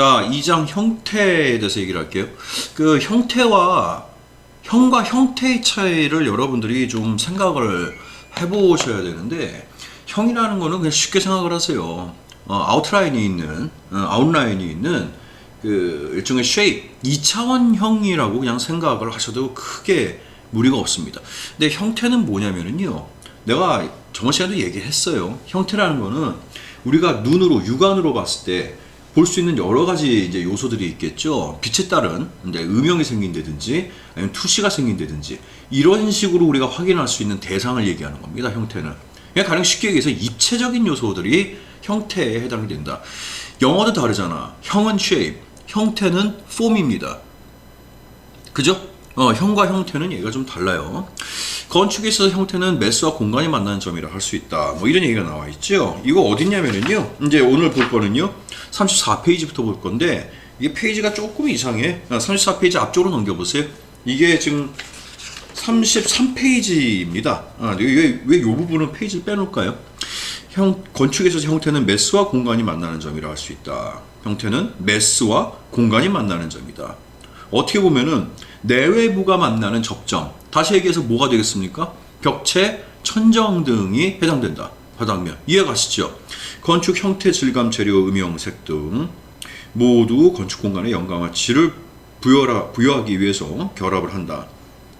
자, 2장 형태에 대해서 얘기를 할게요. 그 형과 형태의 차이를 여러분들이 좀 생각을 해보셔야 되는데, 형이라는 거는 그냥 쉽게 생각을 하세요. 아웃라인이 있는 그 일종의 쉐입, 2차원형이라고 그냥 생각을 하셔도 크게 무리가 없습니다. 근데 형태는 뭐냐면요, 내가 저번 시간에도 얘기했어요. 형태라는 거는 우리가 눈으로, 육안으로 봤을 때 볼 수 있는 여러 가지 이제 요소들이 있겠죠. 빛에 따른 이제 음영이 생긴다든지 아니면 투시가 생긴다든지 이런 식으로 우리가 확인할 수 있는 대상을 얘기하는 겁니다. 형태는 그냥 가령 쉽게 얘기해서 입체적인 요소들이 형태에 해당이 된다. 영어도 다르잖아. 형은 shape, 형태는 form입니다. 그죠? 형과 형태는 얘기가 좀 달라요. 건축에 있어서 형태는 매스와 공간이 만나는 점이라 할 수 있다. 뭐 이런 얘기가 나와 있죠. 이거 어딨냐면요, 이제 오늘 볼 거는요 34페이지부터 볼 건데, 이게 페이지가 조금 이상해. 34페이지 앞쪽으로 넘겨보세요. 이게 지금 33페이지입니다. 왜 이 부분은 페이지를 빼놓을까요? 건축에서 형태는 매스와 공간이 만나는 점이라 할 수 있다. 형태는 매스와 공간이 만나는 점이다. 어떻게 보면은 내외부가 만나는 접점, 다시 얘기해서 뭐가 되겠습니까? 벽체, 천정 등이 해당된다. 바닥면. 이해가시죠? 건축 형태, 질감, 재료, 음영, 색 등 모두 건축 공간에 영감과 질을 부여하기 위해서 결합을 한다.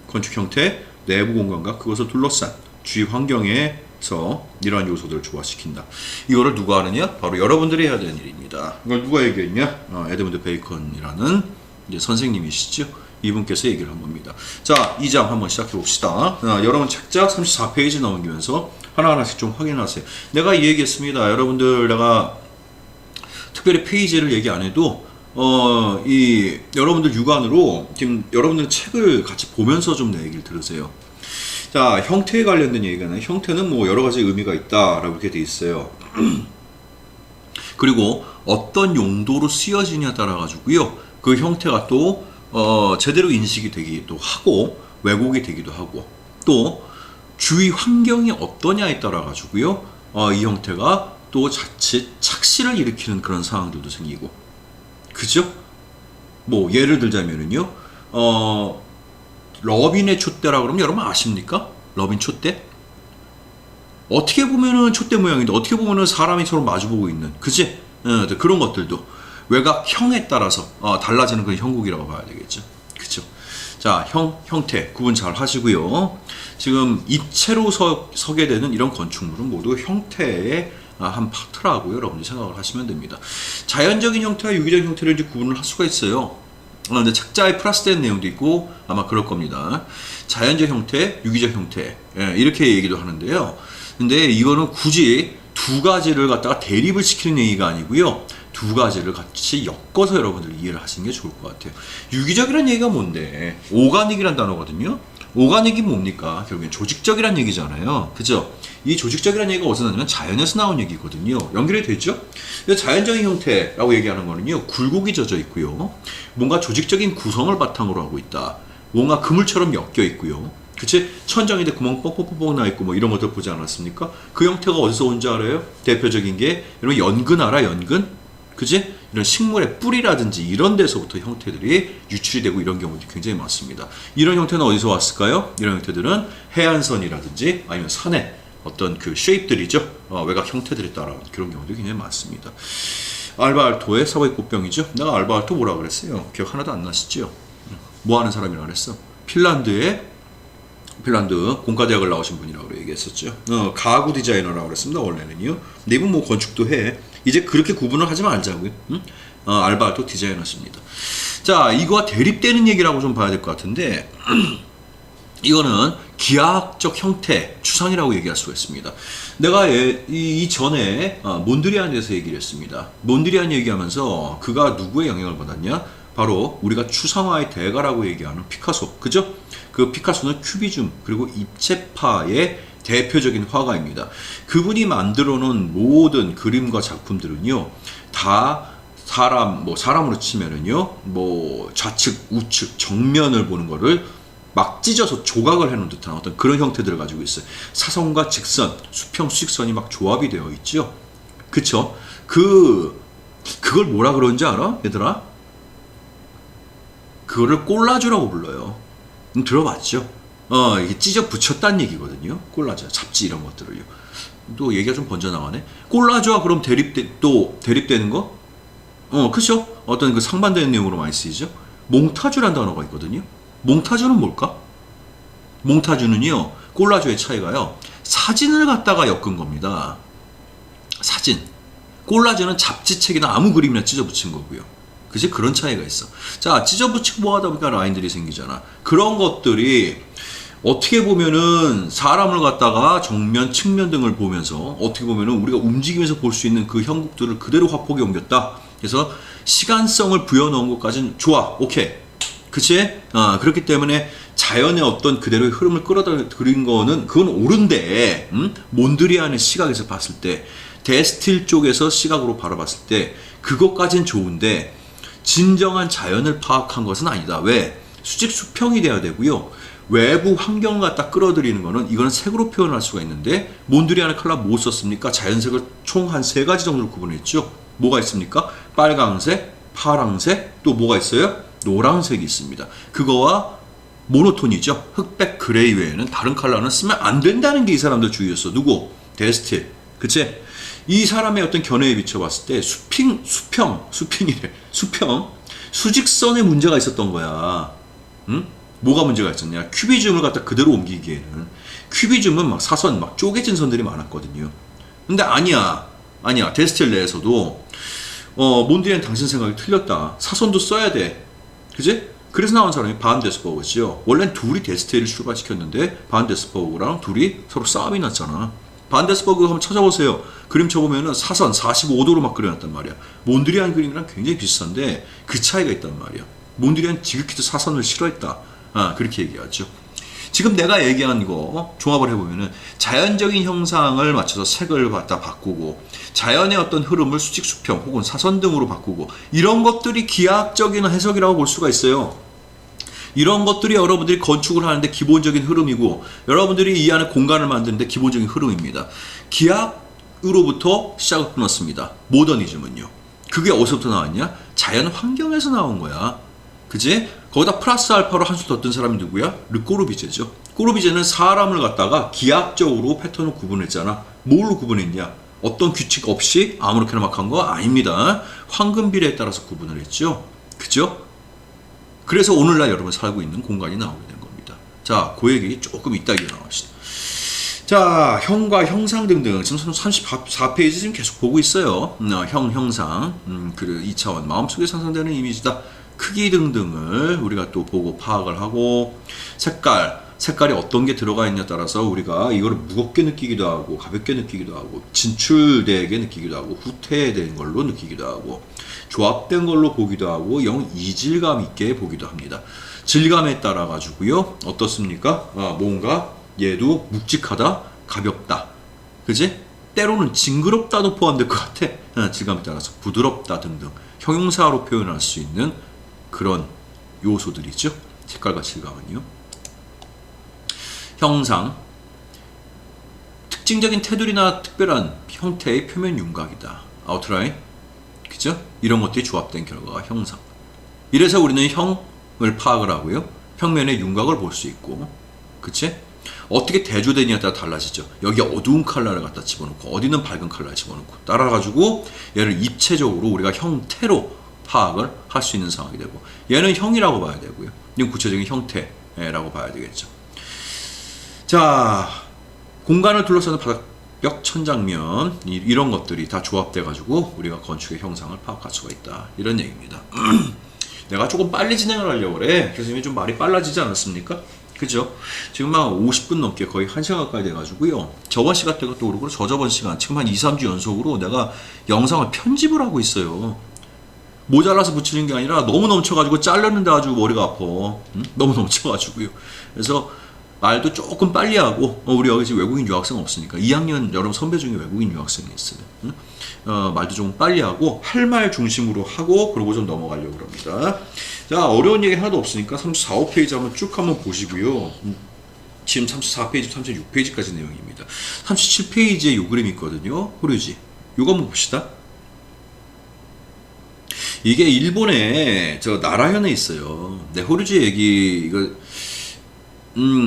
건축 형태, 내부 공간과 그것을 둘러싼 주위 환경에서 이러한 요소들을 조화시킨다. 이거를 누가 하느냐? 바로 여러분들이 해야 되는 일입니다. 이걸 누가 얘기했냐? 에드문드 베이컨이라는 이제 선생님이시죠. 이분께서 얘기를 한 겁니다. 자, 2장 한번 시작해 봅시다. 여러분 책자 34페이지 넘기면서 하나하나씩 좀 확인하세요. 내가 이 얘기했습니다. 여러분들, 내가 특별히 페이지를 얘기 안 해도 여러분들 육안으로 지금 여러분들 책을 같이 보면서 좀 내 얘기를 들으세요. 자, 형태에 관련된 얘기는, 형태는 뭐 여러 가지 의미가 있다라고 이렇게 돼 있어요. 그리고 어떤 용도로 쓰여지냐에 따라 가지고요, 그 형태가 또 제대로 인식이 되기도 하고 왜곡이 되기도 하고, 또 주위 환경이 어떠냐에 따라 가지고요, 이 형태가 또 자칫 착시를 일으키는 그런 상황들도 생기고, 그죠? 뭐 예를 들자면은요, 러빈의 촛대라 그러면 여러분 아십니까? 러빈 촛대? 어떻게 보면은 촛대 모양인데 어떻게 보면은 사람이 서로 마주보고 있는, 그지? 그런 것들도 외곽형에 따라서 달라지는 그런 형국이라고 봐야 되겠죠. 그쵸? 자, 형태 구분 잘 하시고요. 지금 입체로 서게 되는 이런 건축물은 모두 형태의 한 파트라고 여러분이 생각을 하시면 됩니다. 자연적인 형태와 유기적인 형태를 이제 구분을 할 수가 있어요. 근데 책자에 플러스된 내용도 있고 아마 그럴 겁니다. 자연적 형태, 유기적 형태, 이렇게 얘기도 하는데요. 근데 이거는 굳이 두 가지를 갖다가 대립을 시키는 얘기가 아니고요, 두 가지를 같이 엮어서 여러분들이 이해를 하시는 게 좋을 것 같아요. 유기적이란 얘기가 뭔데? 오가닉이란 단어거든요. 오가닉이 뭡니까? 결국엔 조직적이란 얘기잖아요. 그죠? 이 조직적이란 얘기가 어디서 나냐면 자연에서 나온 얘기거든요. 연결이 되죠? 자연적인 형태라고 얘기하는 거는요, 굴곡이 젖어 있고요, 뭔가 조직적인 구성을 바탕으로 하고 있다. 뭔가 그물처럼 엮여 있고요. 그치? 천장인데 구멍 뻑뻑뻑뻑 나 있고 뭐 이런 것들 보지 않았습니까? 그 형태가 어디서 온지 알아요? 대표적인 게 여러분 연근 알아? 연근? 그치? 이런 식물의 뿌리라든지 이런 데서부터 형태들이 유출이 되고 이런 경우도 굉장히 많습니다. 이런 형태는 어디서 왔을까요? 이런 형태들은 해안선이라든지 아니면 산의 어떤 그 쉐입들이죠. 외곽 형태들에 따라 그런 경우도 굉장히 많습니다. 알바알토의 사과의 꽃병이죠. 내가 알바알토 뭐라 그랬어요? 기억 하나도 안 나시죠? 뭐 하는 사람이라 그랬어? 핀란드 공과대학을 나오신 분이라고 얘기했었죠. 가구 디자이너라고 그랬습니다. 원래는요. 근데 이분 뭐 건축도 해. 이제 그렇게 구분을 하지 말자고요. 알바알토 디자이너십니다. 자, 이거와 대립되는 얘기라고 좀 봐야 될 것 같은데, 이거는 기하학적 형태, 추상이라고 얘기할 수가 있습니다. 내가 이전에 몬드리안에 대해서 얘기를 했습니다. 몬드리안 얘기하면서 그가 누구의 영향을 받았냐? 바로 우리가 추상화의 대가라고 얘기하는 피카소, 그죠? 그 피카소는 큐비즘 그리고 입체파의 대표적인 화가입니다. 그분이 만들어 놓은 모든 그림과 작품들은요, 다 사람으로 치면은요, 뭐 좌측, 우측, 정면을 보는 거를 막 찢어서 조각을 해놓은 듯한 어떤 그런 형태들을 가지고 있어요. 사선과 직선, 수평, 수직선이 막 조합이 되어 있죠. 그쵸? 그 그걸 뭐라 그러는지 알아? 얘들아? 그거를 꼴라주라고 불러요. 들어봤죠? 이게 찢어 붙였다는 얘기거든요. 꼴라주, 잡지 이런 것들을요. 또 얘기가 좀 번져나가네. 꼴라주와 그럼 대립되는 거? 그죠? 어떤 그 상반되는 내용으로 많이 쓰이죠? 몽타주라는 단어가 있거든요. 몽타주는 뭘까? 몽타주는요, 꼴라주의 차이가요, 사진을 갖다가 엮은 겁니다. 사진. 꼴라주는 잡지책이나 아무 그림이나 찢어 붙인 거고요. 그지? 그런 차이가 있어. 자, 찢어 붙이고 뭐 하다 보니까 라인들이 생기잖아. 그런 것들이 어떻게 보면은 사람을 갖다가 정면, 측면 등을 보면서 어떻게 보면은 우리가 움직이면서 볼 수 있는 그 형국들을 그대로 화폭에 옮겼다. 그래서 시간성을 부여넣은 것까지는 좋아. 오케이. 그치? 그렇기 때문에 자연의 어떤 그대로의 흐름을 끌어다 그린 거는 그건 옳은데, 몬드리안의 시각에서 봤을 때, 데스틸 쪽에서 시각으로 바라봤을 때 그것까진 좋은데 진정한 자연을 파악한 것은 아니다. 왜? 수직 수평이 돼야 되고요. 외부 환경을 갖다 끌어들이는 거는 이거는 색으로 표현할 수가 있는데 몬드리안의 컬러 뭐 썼습니까? 자연색을 총 한 3가지 정도로 구분했죠. 뭐가 있습니까? 빨강색, 파랑색, 또 뭐가 있어요? 노란색이 있습니다. 그거와 모노톤이죠. 흑백 그레이 외에는 다른 컬러는 쓰면 안 된다는 게 이 사람들 주의였어. 누구? 데스틸. 그치? 이 사람의 어떤 견해에 비춰봤을 때 수평, 수직선에 문제가 있었던 거야. 응? 뭐가 문제가 있었냐? 큐비즘을 갖다 그대로 옮기기에는 큐비즘은 막 사선, 막 쪼개진 선들이 많았거든요. 근데 아니야. 데스틸 내에서도 몬드리안 당신 생각이 틀렸다. 사선도 써야 돼. 그지? 그래서 나온 사람이 반 데스버그죠. 원래는 둘이 데스틸을 출발시켰는데 반 데스버그랑 둘이 서로 싸움이 났잖아. 반 데스버그 한번 찾아보세요. 그림 쳐보면은 사선 45도로 막 그려놨단 말이야. 몬드리안 그림이랑 굉장히 비슷한데 그 차이가 있단 말이야. 몬드리안 지극히도 사선을 싫어했다. 그렇게 얘기하죠. 지금 내가 얘기한 거 종합을 해보면은 자연적인 형상을 맞춰서 색을 갖다 바꾸고 자연의 어떤 흐름을 수직 수평 혹은 사선 등으로 바꾸고 이런 것들이 기하학적인 해석이라고 볼 수가 있어요. 이런 것들이 여러분들이 건축을 하는데 기본적인 흐름이고 여러분들이 이 안에 공간을 만드는데 기본적인 흐름입니다. 기하학으로부터 시작을 끊었습니다. 모더니즘은요. 그게 어디서부터 나왔냐? 자연 환경에서 나온 거야. 그지? 거기다 플러스 알파로 한술 더 뜬 사람이 누구야? 르꼬르비제죠. 꼬르비제는 사람을 갖다가 기하학적으로 패턴을 구분했잖아. 뭘로 구분했냐? 어떤 규칙 없이 아무렇게나 막 한 거 아닙니다. 황금 비례에 따라서 구분을 했죠. 그죠? 그래서 오늘날 여러분 살고 있는 공간이 나오게 된 겁니다. 자, 그 얘기 조금 이따 이어나갑시다. 자, 형과 형상 등등 지금 34페이지 지금 계속 보고 있어요. 형상, 그 2차원 마음속에 상상되는 이미지다. 크기 등등을 우리가 또 보고 파악을 하고 색깔이 어떤 게 들어가 있냐에 따라서 우리가 이걸 무겁게 느끼기도 하고 가볍게 느끼기도 하고 진출되게 느끼기도 하고 후퇴된 걸로 느끼기도 하고 조합된 걸로 보기도 하고 영 이질감 있게 보기도 합니다. 질감에 따라 가지고요 어떻습니까? 뭔가 얘도 묵직하다, 가볍다, 그지? 때로는 징그럽다도 포함될 것 같아. 질감에 따라서 부드럽다 등등 형용사로 표현할 수 있는 그런 요소들이죠. 색깔과 질감은요. 형상, 특징적인 테두리나 특별한 형태의 표면 윤곽이다. 아웃라인, 그죠? 이런 것들이 조합된 결과가 형상. 이래서 우리는 형을 파악을 하고요. 평면의 윤곽을 볼 수 있고, 그치? 어떻게 대조되냐에 따라 달라지죠. 여기 어두운 컬러를 갖다 집어넣고, 어디는 밝은 컬러를 집어넣고, 따라가지고 얘를 입체적으로 우리가 형태로 파악을 할 수 있는 상황이 되고, 얘는 형이라고 봐야 되고요. 이건 구체적인 형태라고 봐야 되겠죠. 자, 공간을 둘러싸는 바닥벽, 천장면 이런 것들이 다 조합돼 가지고 우리가 건축의 형상을 파악할 수가 있다. 이런 얘기입니다. 내가 조금 빨리 진행을 하려고 그래. 교수님이 좀 말이 빨라지지 않았습니까? 그죠? 지금 막 50분 넘게 거의 1시간 가까이 돼가지고요. 저번 시간 때가 또 그러고 저저번 시간 지금 한 2, 3주 연속으로 내가 영상을 편집을 하고 있어요. 모자라서 붙이는 게 아니라 너무 넘쳐가지고 자르는데 아주 머리가 아파. 너무 넘쳐가지고요. 그래서 말도 조금 빨리 하고 우리 여기 지금 외국인 유학생 없으니까 2학년 여러분 선배 중에 외국인 유학생이 있어요. 말도 조금 빨리 하고 할 말 중심으로 하고 그러고 좀 넘어가려고 합니다. 자, 어려운 얘기 하나도 없으니까 34, 5페이지 한번 쭉 한번 보시고요. 지금 34페이지, 36페이지까지 내용입니다. 37페이지에 요 그림이 있거든요. 호류지. 요거 한번 봅시다. 이게 일본에 저 나라현에 있어요. 내 호르지 얘기 이거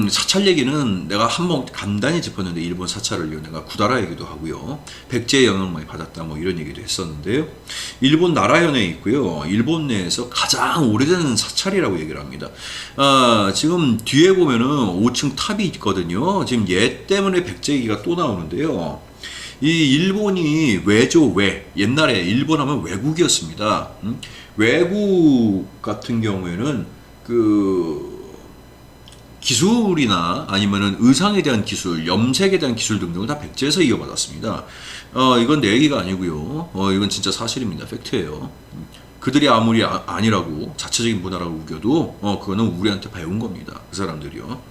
사찰 얘기는 내가 한번 간단히 짚었는데 일본 사찰을요. 내가 구다라 얘기도 하고요. 백제의 영향을 많이 받았다 뭐 이런 얘기도 했었는데요. 일본 나라현에 있고요. 일본 내에서 가장 오래된 사찰이라고 얘기를 합니다. 지금 뒤에 보면은 5층 탑이 있거든요. 지금 얘 때문에 백제 얘기가 또 나오는데요. 이 일본이 옛날에 일본 하면 외국이었습니다. 외국 같은 경우에는 그 기술이나 아니면은 의상에 대한 기술, 염색에 대한 기술 등등을 다 백제에서 이어받았습니다. 이건 내 얘기가 아니고요. 이건 진짜 사실입니다. 팩트예요. 그들이 아무리 아니라고 자체적인 문화라고 우겨도 그거는 우리한테 배운 겁니다. 그 사람들이요.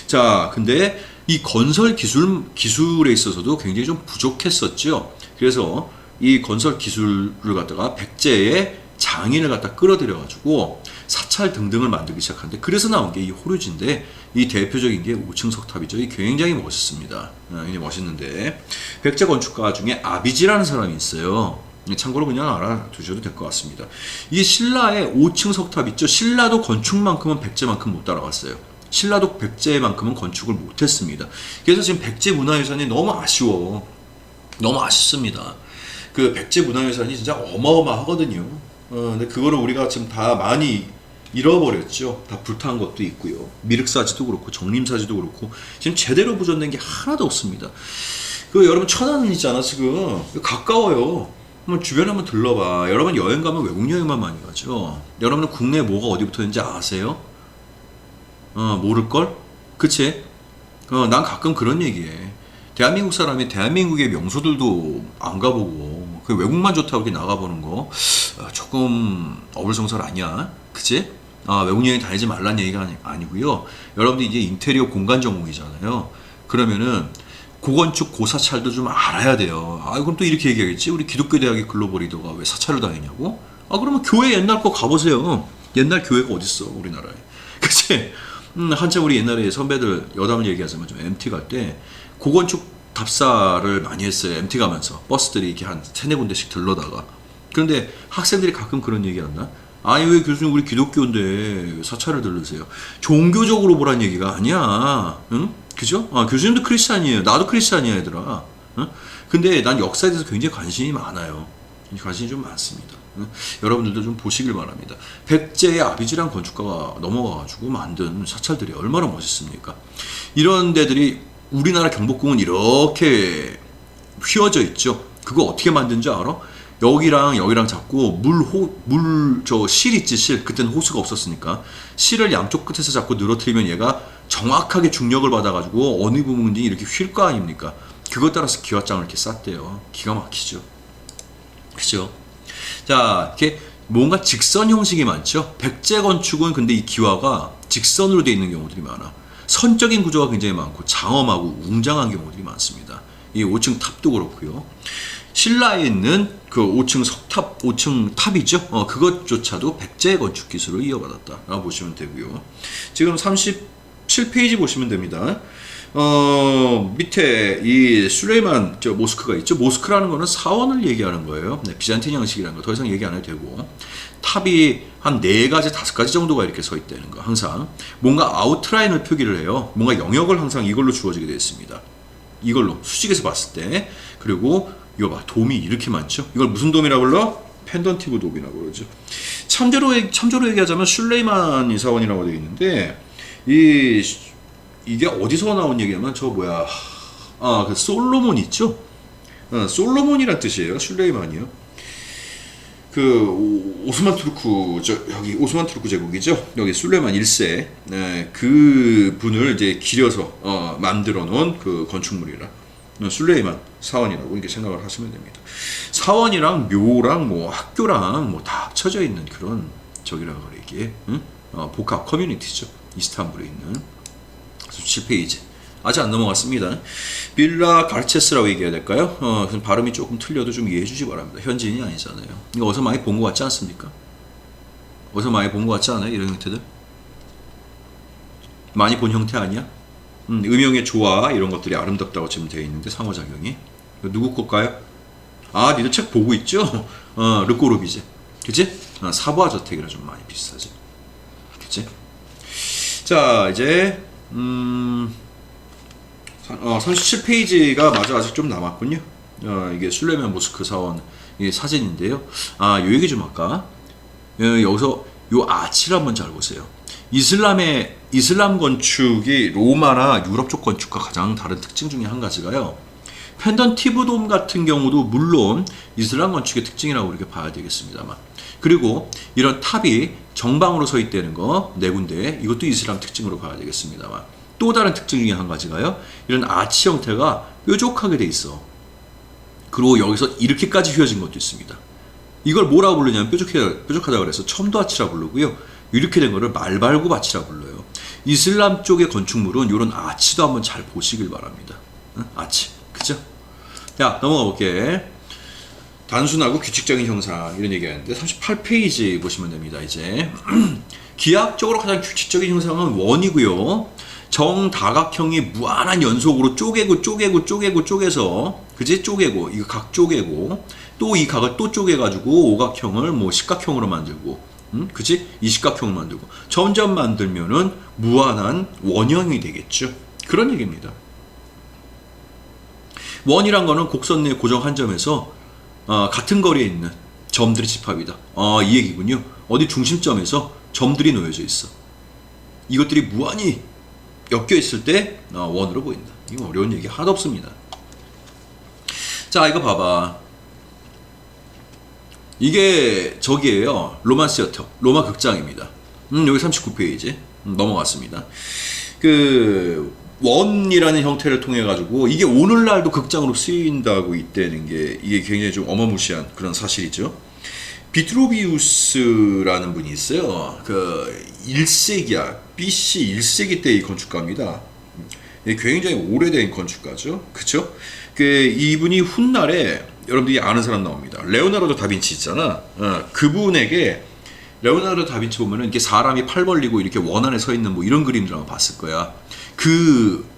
자, 근데 이 건설 기술에 있어서도 굉장히 좀 부족했었죠. 그래서 이 건설 기술을 갖다가 백제의 장인을 갖다 끌어들여가지고 사찰 등등을 만들기 시작하는데 그래서 나온 게 이 호류지인데 이 대표적인 게 5층 석탑이죠. 이 굉장히 멋있습니다. 굉장히 멋있는데 백제 건축가 중에 아비지라는 사람이 있어요. 참고로 그냥 알아두셔도 될 것 같습니다. 이 신라의 5층 석탑 있죠. 신라도 건축만큼은 백제만큼 못 따라갔어요. 신라도 백제만큼은 건축을 못했습니다. 그래서 지금 백제 문화유산이 너무 아쉬워. 너무 아쉽습니다. 그 백제 문화유산이 진짜 어마어마하거든요. 근데 그거를 우리가 지금 다 많이 잃어버렸죠. 다 불탄 것도 있고요. 미륵사지도 그렇고 정림사지도 그렇고 지금 제대로 보존된 게 하나도 없습니다. 그 여러분 천안 있잖아 지금 가까워요. 한번 주변에 한번 들러봐. 여러분 여행 가면 외국 여행만 많이 가죠. 여러분은 국내 뭐가 어디 붙어있는지 아세요? 모를걸? 그치? 난 가끔 그런 얘기해. 대한민국 사람이 대한민국의 명소들도 안 가보고 그 외국만 좋다고 이렇게 나가보는 거 조금 어불성설 아니야? 그치? 외국 여행 다니지 말란 얘기가 아니고요. 여러분들 이제 인테리어 공간 전공이잖아요. 그러면은 고건축 고사찰도 좀 알아야 돼요. 그럼 또 이렇게 얘기하겠지? 우리 기독교 대학의 글로벌 리더가 왜 사찰을 다니냐고? 그러면 교회 옛날 거 가보세요. 옛날 교회가 어딨어 우리나라에. 그치? 한참 우리 옛날에 선배들 여담을 얘기하자면 좀 MT 갈 때 고건축 답사를 많이 했어요. MT 가면서 버스들이 이렇게 한 세네 군데씩 들러다가. 그런데 학생들이 가끔 그런 얘기 한다. 왜 교수님 우리 기독교인데 왜 사찰을 들르세요? 종교적으로 보란 얘기가 아니야. 응? 그죠? 교수님도 크리스찬이에요. 나도 크리스찬이야 얘들아. 응? 근데 난 역사에 대해서 굉장히 관심이 많아요. 관심이 좀 많습니다. 응? 여러분들도 좀 보시길 바랍니다. 백제의 아비지란 건축가가 넘어가가지고 만든 사찰들이 얼마나 멋있습니까? 이런 데들이 우리나라 경복궁은 이렇게 휘어져 있죠. 그거 어떻게 만든 줄 알아? 여기랑 여기랑 잡고 실 있지, 실. 그때는 호수가 없었으니까. 실을 양쪽 끝에서 잡고 늘어뜨리면 얘가 정확하게 중력을 받아가지고 어느 부분인지 이렇게 휠 거 아닙니까? 그것 따라서 기와장을 이렇게 쌌대요. 기가 막히죠. 그죠? 자, 이렇게 뭔가 직선 형식이 많죠? 백제 건축은 근데 이 기와가 직선으로 되어 있는 경우들이 많아. 선적인 구조가 굉장히 많고 장엄하고 웅장한 경우들이 많습니다. 이 5층 탑도 그렇고요. 신라에 있는 그 5층 석탑, 5층 탑이죠. 그것조차도 백제 건축 기술을 이어받았다라고 보시면 되고요. 지금 37페이지 보시면 됩니다. 밑에 이 술레이만 모스크가 있죠. 모스크라는 거는 사원을 얘기하는 거예요. 네, 비잔틴 양식이라는 거 더 이상 얘기 안 해도 되고, 탑이 한 4가지, 5가지 정도가 이렇게 서 있다는 거. 항상 뭔가 아웃라인을 표기를 해요. 뭔가 영역을 항상 이걸로 주어지게 되어 있습니다. 이걸로 수직에서 봤을 때. 그리고 이거 봐, 돔이 이렇게 많죠. 이걸 무슨 돔이라고 불러? 펜던티브 돔이라고 그러죠. 참조로 얘기하자면 슐레이만이 사원이라고 되어 있는데, 이게 어디서 나온 얘기냐면 그 솔로몬 있죠. 솔로몬이란 뜻이에요. 슐레이만이요. 그 오스만 투르크 여기 오스만 투르크 제국이죠. 여기 술레만 1세 그 분을 이제 기려서 만들어 놓은 그 건축물이라 술레이만 사원이라고 이렇게 생각을 하시면 됩니다. 사원이랑 묘랑 뭐 학교랑 뭐 다 합쳐져 있는 그런 저기라고 그래 이게 복합 커뮤니티죠. 이스탄불에 있는 7페이지. 아직 안 넘어갔습니다. 빌라 가르체스라고 얘기해야 될까요? 발음이 조금 틀려도 좀 이해해 주시기 바랍니다. 현지인이 아니잖아요. 이거 어디서 많이 본 것 같지 않습니까? 어디서 많이 본 것 같지 않아요? 이런 형태들? 많이 본 형태 아니야? 음영의 조화 이런 것들이 아름답다고 지금 되어 있는데 상호작용이. 누구 걸까요? 니들 책 보고 있죠? 르꼬르비제. 그치? 사부화 저택이라 좀 많이 비슷하지. 그치? 자, 이제 37페이지가 마저 아직 좀 남았군요. 이게 술레이만 모스크 사원 이 사진인데요. 요 얘기 좀 할까? 여기서 요 아치를 한번 잘 보세요. 이슬람 건축이 로마나 유럽 쪽 건축과 가장 다른 특징 중에 한 가지가요. 펜던티브 돔 같은 경우도 물론 이슬람 건축의 특징이라고 이렇게 봐야 되겠습니다만, 그리고 이런 탑이 정방으로 서 있다는 거 네 군데, 이것도 이슬람 특징으로 봐야 되겠습니다만, 또 다른 특징 중에 한 가지가요. 이런 아치 형태가 뾰족하게 돼 있어. 그리고 여기서 이렇게까지 휘어진 것도 있습니다. 이걸 뭐라고 부르냐면 뾰족하다고 그래서 첨도아치라 부르고요. 이렇게 된 거를 말발굽아치라 불러요. 이슬람 쪽의 건축물은 이런 아치도 한번 잘 보시길 바랍니다. 아치, 그죠? 자, 넘어가 볼게. 단순하고 규칙적인 형상 이런 얘기하는데 38페이지 보시면 됩니다. 이제 기하학적으로 가장 규칙적인 형상은 원이고요. 정다각형이 무한한 연속으로 쪼개서, 그지? 쪼개고, 이거 각 쪼개고, 또 이 각을 또 쪼개가지고 오각형을 뭐 십각형으로 만들고, 그지? 이십각형을 만들고, 점점 만들면은 무한한 원형이 되겠죠. 그런 얘기입니다. 원이란 거는 곡선 내 고정 한 점에서 같은 거리에 있는 점들의 집합이다. 이 얘기군요. 어디 중심점에서 점들이 놓여져 있어. 이것들이 무한히 엮여 있을 때 원으로 보인다. 이거 어려운 얘기 하나도 없습니다. 자, 이거 봐봐. 이게 저기예요. 로만 시어터, 로마 극장입니다. 여기 39페이지 넘어갔습니다. 그 원이라는 형태를 통해 가지고 이게 오늘날도 극장으로 쓰인다고 있다는 게 이게 굉장히 좀 어마무시한 그런 사실이죠. 비트루비우스라는 분이 있어요. 그 1세기야. BC 1세기 때의 건축가입니다. 굉장히 오래된 건축가죠. 그쵸? 그 이분이 훗날에 여러분들이 아는 사람 나옵니다. 레오나르도 다빈치 있잖아. 그분에게 레오나르도 다빈치 보면은 이렇게 사람이 팔 벌리고 이렇게 원 안에 서 있는 뭐 이런 그림들 아마 봤을 거야. 그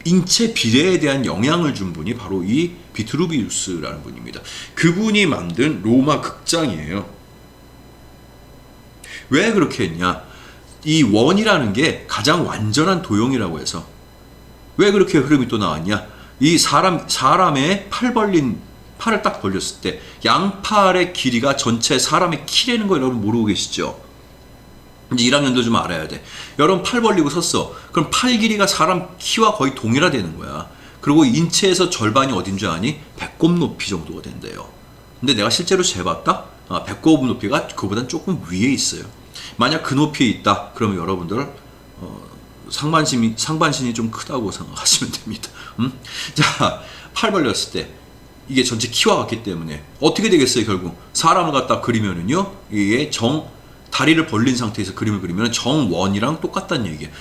인체 비례에 대한 영향을 준 분이 바로 이 비트루비우스라는 분입니다. 그분이 만든 로마 극장이에요. 왜 그렇게 했냐? 이 원이라는 게 가장 완전한 도형이라고 해서. 왜 그렇게 흐름이 또 나왔냐? 이 사람의 팔을 딱 벌렸을 때 양팔의 길이가 전체 사람의 키라는 거 여러분 모르고 계시죠? 이제 1학년도 좀 알아야 돼. 여러분 팔 벌리고 섰어. 그럼 팔 길이가 사람 키와 거의 동일하다는 거야. 그리고 인체에서 절반이 어딘 줄 아니? 배꼽 높이 정도가 된대요. 근데 내가 실제로 재봤다? 배꼽 높이가 그보단 조금 위에 있어요. 만약 그 높이에 있다, 그러면 여러분들 상반신이 좀 크다고 생각하시면 됩니다. 자, 팔 벌렸을 때 이게 전체 키와 같기 때문에 어떻게 되겠어요? 결국 사람을 갖다 그리면은요, 이게 다리를 벌린 상태에서 그림을 그리면 정원이랑 똑같다는 얘기예요.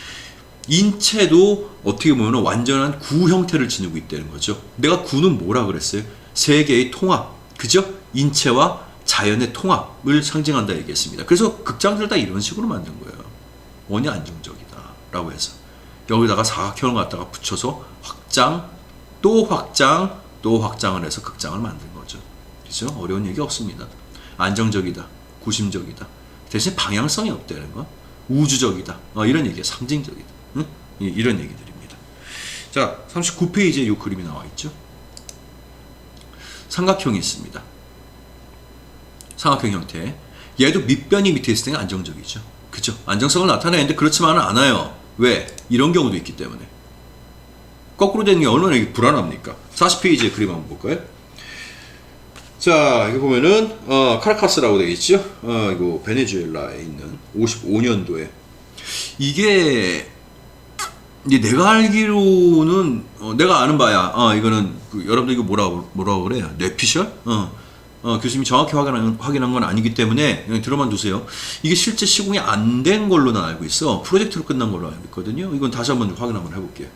인체도 어떻게 보면 완전한 구 형태를 지니고 있다는 거죠. 내가 구는 뭐라 그랬어요? 세계의 통합, 그죠? 인체와 자연의 통합을 상징한다 얘기했습니다. 그래서 극장들 다 이런 식으로 만든 거예요. 원이 안정적이다 라고 해서 여기다가 사각형을 갖다가 붙여서 확장, 또 확장, 또 확장을 해서 극장을 만든 거죠. 그죠? 어려운 얘기 없습니다. 안정적이다, 구심적이다, 대신 방향성이 없다는 거, 우주적이다, 이런 얘기야. 상징적이다, 응? 이런 얘기들입니다. 자, 39페이지에 이 그림이 나와 있죠. 삼각형이 있습니다. 삼각형 형태. 얘도 밑변이 밑에 있을 때는 안정적이죠. 그죠? 안정성을 나타내는데 그렇지만은 않아요. 왜? 이런 경우도 있기 때문에. 거꾸로 되는 게 얼마나 불안합니까? 40페이지의 그림 한번 볼까요? 자, 이거 보면은 카라카스라고 되어 있죠. 이거 베네수엘라에 있는 55년도에 이게 이제 내가 알기로는 내가 아는 바야. 이거는 여러분들 이거 뭐라고 그래요? 뇌피셜? 교수님이 정확히 확인한 건 아니기 때문에 그냥 들어만 두세요. 이게 실제 시공이 안 된 걸로 난 알고 있어. 프로젝트로 끝난 걸로 알고 있거든요. 이건 다시 한번 확인 한번 해볼게요.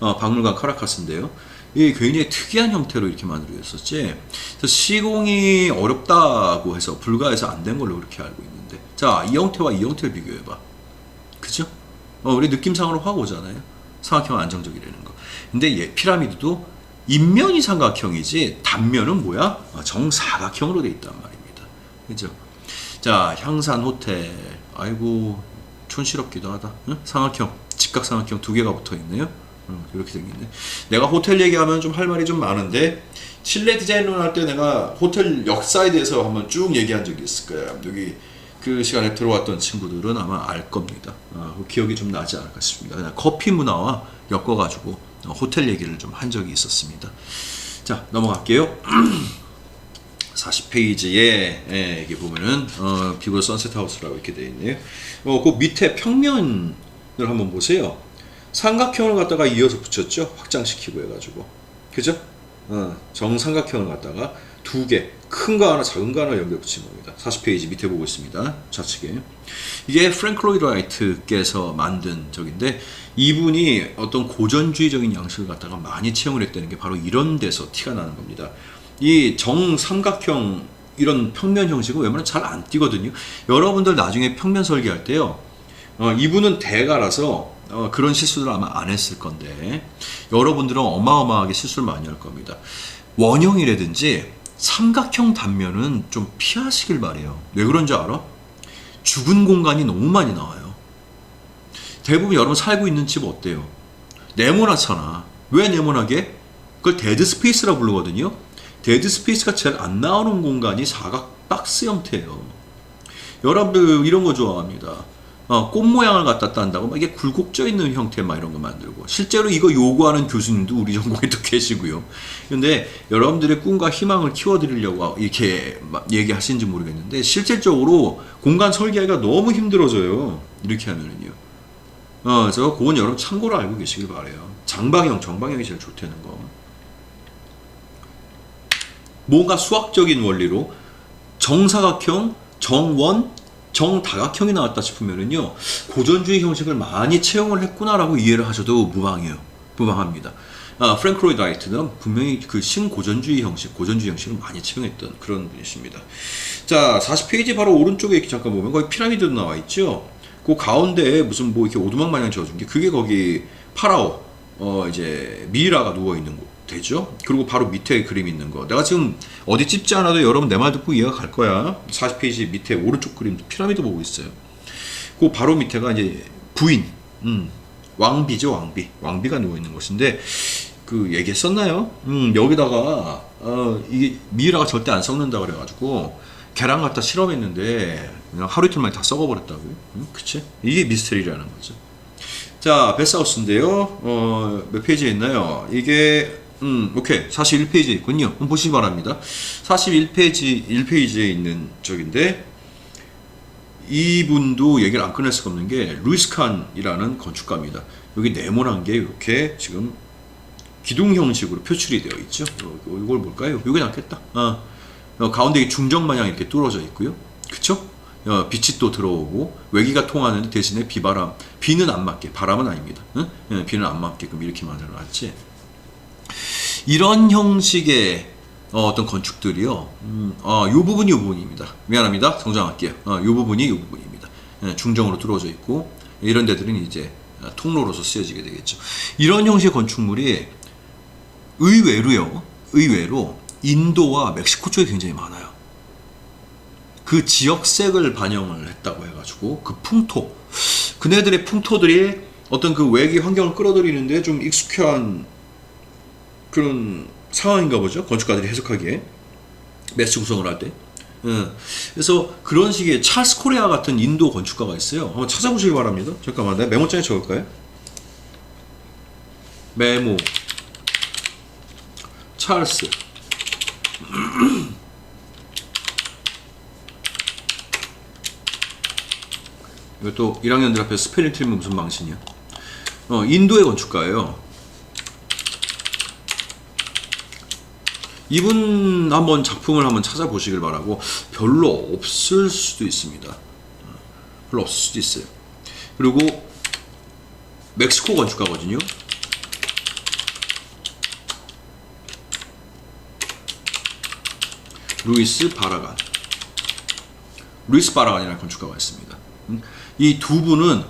박물관 카라카스인데요. 이게 굉장히 특이한 형태로 이렇게 만들어졌었지. 그래서 시공이 어렵다고 해서 불가해서 안 된 걸로 그렇게 알고 있는데, 자, 이 형태와 이 형태를 비교해봐. 그죠? 우리 느낌상으로 확 오잖아요. 삼각형 안정적이라는 거. 근데 피라미드도 인면이 삼각형이지 단면은 뭐야? 정사각형으로 돼 있단 말입니다. 그죠? 자, 향산 호텔. 아이고, 촌스럽기도 하다. 응? 삼각형, 직각 삼각형 두 개가 붙어 있네요. 이렇게 생겼네. 내가 호텔 얘기하면 좀 할 말이 좀 많은데, 실내 디자인론 할 때 내가 호텔 역사에 대해서 한번 쭉 얘기한 적이 있을 거예요. 여기 그 시간에 들어왔던 친구들은 아마 알 겁니다. 기억이 좀 나지 않을까 싶습니다. 그냥 커피 문화와 엮어가지고 호텔 얘기를 좀 한 적이 있었습니다. 자, 넘어갈게요. 40페이지에 여기 보면은 비버 선셋 하우스라고 이렇게 되어 있네요. 그 밑에 평면을 한번 보세요. 삼각형을 갖다가 이어서 붙였죠. 확장시키고 해가지고, 그죠? 정삼각형을 갖다가 두 개, 큰 거 하나, 작은 거 하나 연결 붙인 겁니다. 40페이지 밑에 보고 있습니다. 좌측에. 이게 프랭크 로이드 라이트께서 만든 적인데, 이분이 어떤 고전주의적인 양식을 갖다가 많이 채용을 했다는 게 바로 이런 데서 티가 나는 겁니다. 이 정삼각형 이런 평면 형식은 웬만하면 잘 안 띄거든요. 여러분들 나중에 평면 설계할 때요, 이분은 대가라서 그런 실수를 아마 안 했을 건데, 여러분들은 어마어마하게 실수를 많이 할 겁니다. 원형이라든지 삼각형 단면은 좀 피하시길 바래요. 왜 그런지 알아? 죽은 공간이 너무 많이 나와요. 대부분 여러분 살고 있는 집 어때요? 네모나잖아. 왜 네모나게? 그걸 데드 스페이스라고 부르거든요. 데드 스페이스가 제일 안 나오는 공간이 사각 박스 형태예요. 여러분들 이런 거 좋아합니다. 꽃 모양을 갖다 딴다고 막 이게 굴곡져 있는 형태 막 이런 거 만들고, 실제로 이거 요구하는 교수님도 우리 전공에 또 계시고요. 근데 여러분들의 꿈과 희망을 키워드리려고 이렇게 얘기하시는지 모르겠는데, 실질적으로 공간 설계하기가 너무 힘들어져요. 이렇게 하면은요. 그래서 그건 여러분 참고로 알고 계시길 바래요. 정방형이 제일 좋다는 거. 뭔가 수학적인 원리로 정사각형, 정원, 정다각형이 나왔다 싶으면은요, 고전주의 형식을 많이 채용을 했구나라고 이해를 하셔도 무방합니다. 프랭크 로이드 라이트는 분명히 그 신고전주의 형식을 많이 채용했던 그런 분이십니다. 자, 40페이지 바로 오른쪽에 이렇게 잠깐 보면 거기 피라미드도 나와 있죠. 그 가운데에 무슨 뭐 이렇게 오두막 마냥 지어준 게, 그게 거기 파라오, 이제 미이라가 누워 있는 곳 되죠. 그리고 바로 밑에 그림 있는 거, 내가 지금 어디 찝지 않아도 여러분 내 말 듣고 이해가 갈 거야. 40페이지 밑에 오른쪽 그림 피라미드 보고 있어요. 그 바로 밑에가 이제 부인, 왕비죠. 왕비가 누워 있는 곳인데, 그 얘기했었나요? 여기다가 이게 미이라가 절대 안 썩는다 그래가지고 계란 갖다 실험했는데 그냥 하루 이틀 만에 다 썩어버렸다고요. 그치? 이게 미스터리라는 거죠. 자, 베스하우스인데요. 몇 페이지에 있나요? 이게 오케이. 41페이지에 있군요. 한번 보시기 바랍니다. 1페이지에 있는 적인데, 이분도 얘기를 안 끝낼 수가 없는 게 루이스 칸이라는 건축가입니다. 여기 네모난 게 이렇게 지금 기둥 형식으로 표출이 되어 있죠. 이걸 뭘까요? 이게 낫겠다. 가운데 중정 마냥 이렇게 뚫어져 있고요. 그쵸? 빛이 또 들어오고 외기가 통하는데 대신에 비는 안 맞게, 바람은 아닙니다. 비는 안 맞게끔 이렇게 만들어놨지. 이런 형식의 어떤 건축들이요. 요 부분입니다. 미안합니다. 정정할게요. 요 부분입니다. 중정으로 뚫어져 있고, 이런 데들은 이제 통로로서 쓰여지게 되겠죠. 이런 형식의 건축물이 의외로 인도와 멕시코 쪽에 굉장히 많아요. 그 지역색을 반영을 했다고 해가지고 그 풍토, 그네들의 풍토들이 어떤 그 외기 환경을 끌어들이는데 좀 익숙한 그런 상황인가 보죠. 건축가들이 해석하기에, 매스 구성을 할 때. 그래서 그런 식의 찰스 코레아 같은 인도 건축가가 있어요. 한번 찾아보시기 바랍니다. 잠깐만, 내가 메모장에 적을까요? 메모 찰스 이것도 1학년들 앞에 스펠링 틀리면 무슨 망신이야. 인도의 건축가예요. 이분 한번 작품을 한번 찾아보시길 바라고. 별로 없을 수도 있습니다. 별로 없을 수도 있어요. 그리고 멕시코 건축가거든요. 루이스 바라간이라는 건축가가 있습니다. 이 두 분은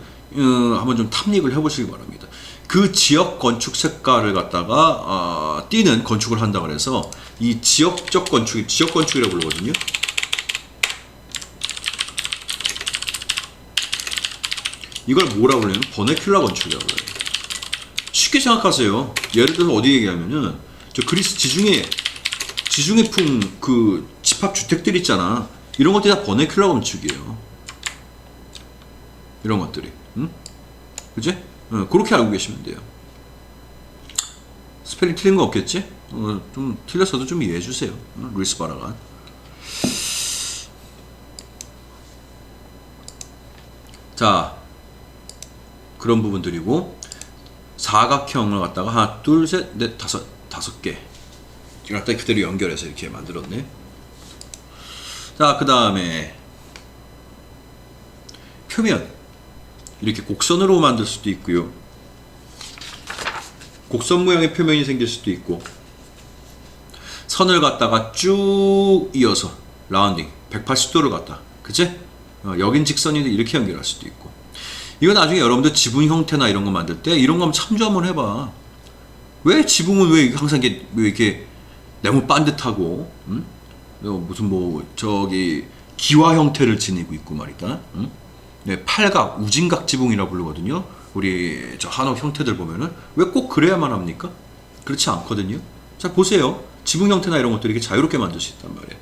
한번 좀 탐닉을 해보시기 바랍니다. 그 지역 건축 색깔을 갖다가 띄는 건축을 한다 그래서 이 지역적 건축이라고 부르거든요. 이걸 뭐라고 그래요? 버네큘라 건축이라고 그래요. 쉽게 생각하세요. 예를 들어서 어디 얘기하면은 저 그리스 지중해풍 그 집합 주택들 있잖아. 이런 것들이 다 버네큘라 건축이에요. 이런 것들이, 응? 그지? 그렇게 알고 계시면 돼요. 스펠링 틀린 거 없겠지? 좀 틀렸어도 좀 이해해 주세요. 루이스 바라간. 자, 그런 부분들이고, 사각형을 갖다가 하나, 둘, 셋, 넷, 다섯 개. 이걸 갖다 그대로 연결해서 이렇게 만들었네. 자, 그 다음에 표면. 이렇게 곡선으로 만들 수도 있고요. 곡선 모양의 표면이 생길 수도 있고, 선을 갖다가 쭉 이어서 라운딩 180도를 갖다, 그치? 여긴 직선인데 이렇게 연결할 수도 있고. 이거 나중에 여러분들 지붕 형태나 이런 거 만들 때 이런 거 한번 참조 한번 해봐. 왜 지붕은 왜 항상 왜 이렇게 네모 반듯하고, 응? 무슨 뭐 저기 기와 형태를 지니고 있고 말이다. 응? 네, 팔각, 우진각 지붕이라 부르거든요. 우리 저 한옥 형태들 보면은 왜 꼭 그래야만 합니까? 그렇지 않거든요. 자, 보세요. 지붕 형태나 이런 것들이 이렇게 자유롭게 만들 수 있단 말이에요.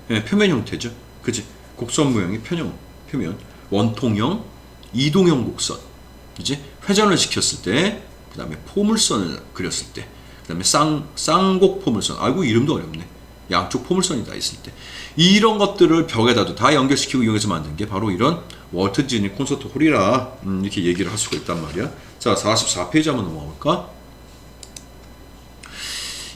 네, 표면 형태죠. 그치? 곡선 모양의 표면, 원통형, 이동형 곡선, 그치? 회전을 시켰을 때, 그 다음에 포물선을 그렸을 때, 그 다음에 쌍곡 포물선. 아이고, 이름도 어렵네. 양쪽 포물선이 다 있을 때, 이런 것들을 벽에다도 다 연결시키고 이용해서 만든 게 바로 이런 월트 디즈니 콘서트 홀이라, 이렇게 얘기를 할 수가 있단 말이야. 자, 44페이지 한번 넘어갈까?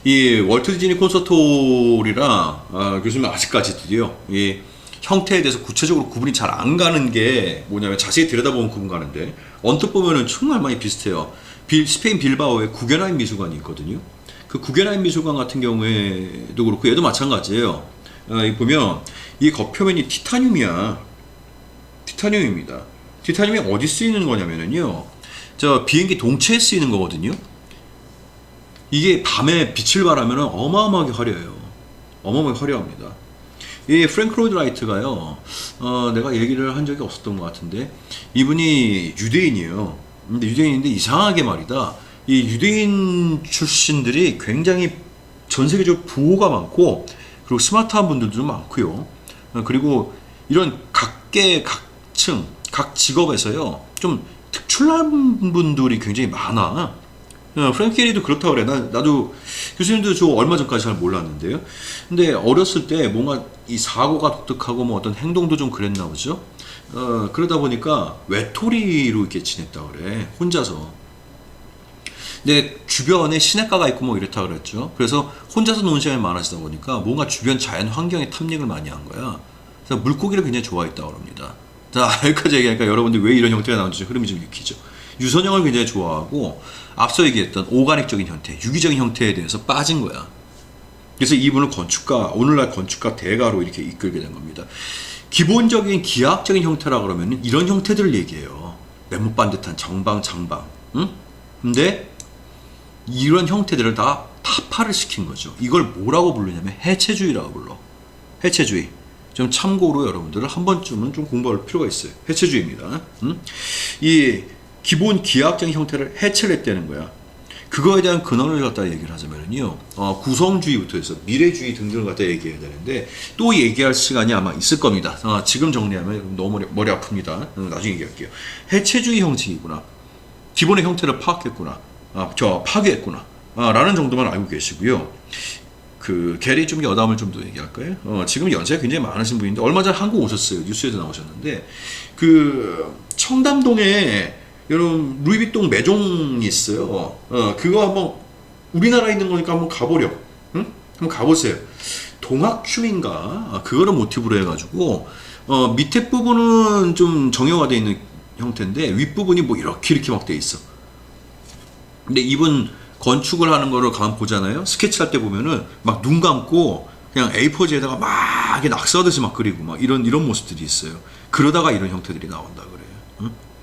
이 월트 디즈니 콘서트 홀이랑 요즘에 아직까지도요, 이 형태에 대해서 구체적으로 구분이 잘 안 가는 게 뭐냐면, 자세히 들여다보면 구분 가는데, 언뜻 보면은 정말 많이 비슷해요. 스페인 빌바오에 구겐하임 미술관이 있거든요. 그 구겐하임 미술관 같은 경우에도 그렇고 얘도 마찬가지예요. 보면 이 겉표면이 티타늄입니다. 티타늄이 어디 쓰이는 거냐면요, 저 비행기 동체에 쓰이는 거거든요. 이게 밤에 빛을 발하면 어마어마하게 화려해요. 어마어마하게 화려합니다. 이 프랭크 로이드 라이트가요, 내가 얘기를 한 적이 없었던 것 같은데, 이분이 유대인이에요. 근데 유대인인데 이상하게 말이다, 이 유대인 출신들이 굉장히 전 세계적으로 부호가 많고, 그리고 스마트한 분들도 많고요. 그리고 이런 각계 각층 각 직업에서요 좀 특출난 분들이 굉장히 많아. 프랭크 게리도 그렇다고 그래. 나도 교수님도 저 얼마 전까지 잘 몰랐는데요. 근데 어렸을 때 뭔가 이 사고가 독특하고 뭐 어떤 행동도 좀 그랬나 보죠. 그러다 보니까 외톨이로 이렇게 지냈다 그래. 혼자서. 근데 주변에 시냇가가 있고 뭐 이렇다 그랬죠. 그래서 혼자서 노는 시간이 많아지다 보니까 뭔가 주변 자연 환경에 탐닉을 많이 한 거야. 그래서 물고기를 굉장히 좋아했다고 합니다. 자, 여기까지 얘기하니까 여러분들 왜 이런 형태가 나오는지 흐름이 좀 읽히죠. 유선형을 굉장히 좋아하고, 앞서 얘기했던 오가닉적인 형태, 유기적인 형태에 대해서 빠진 거야. 그래서 이분을 오늘날 건축가 대가로 이렇게 이끌게 된 겁니다. 기본적인 기하학적인 형태라 그러면 이런 형태들을 얘기해요. 네모 반듯한 정방, 장방. 응? 근데 이런 형태들을 다 타파를 시킨 거죠. 이걸 뭐라고 부르냐면 해체주의라고 불러. 해체주의. 좀 참고로 여러분들은 한 번쯤은 좀 공부할 필요가 있어요. 해체주의입니다. 이 기본 기하학적인 형태를 해체를 했다는 거야. 그거에 대한 근원을 갖다 얘기를 하자면요, 구성주의부터 해서 미래주의 등등을 갖다 얘기해야 되는데, 또 얘기할 시간이 아마 있을 겁니다. 지금 정리하면 너무 머리 아픕니다. 나중에 얘기할게요. 해체주의 형식이구나. 기본의 형태를 파악했구나. 파괴했구나. 라는 정도만 알고 계시고요. 그 게리 좀 여담을 좀 더 얘기할까요? 지금 연세가 굉장히 많으신 분인데 얼마 전에 한국 오셨어요. 뉴스에도 나오셨는데, 그 청담동에 여러분 루이비통 매종이 있어요. 그거 한번 우리나라에 있는 거니까 한번 가보려. 응? 한번 가보세요. 동학춤인가? 그거를 모티브로 해가지고 밑에 부분은 좀 정형화되어 있는 형태인데 윗부분이 뭐 이렇게 막 돼 있어. 근데 이분 건축을 하는 거를 가만 보잖아요. 스케치할 때 보면은 막 눈 감고 그냥 A4지에다가 막 이렇게 낙서하듯이 막 그리고 막 이런 모습들이 있어요. 그러다가 이런 형태들이 나온다 그래요. 응?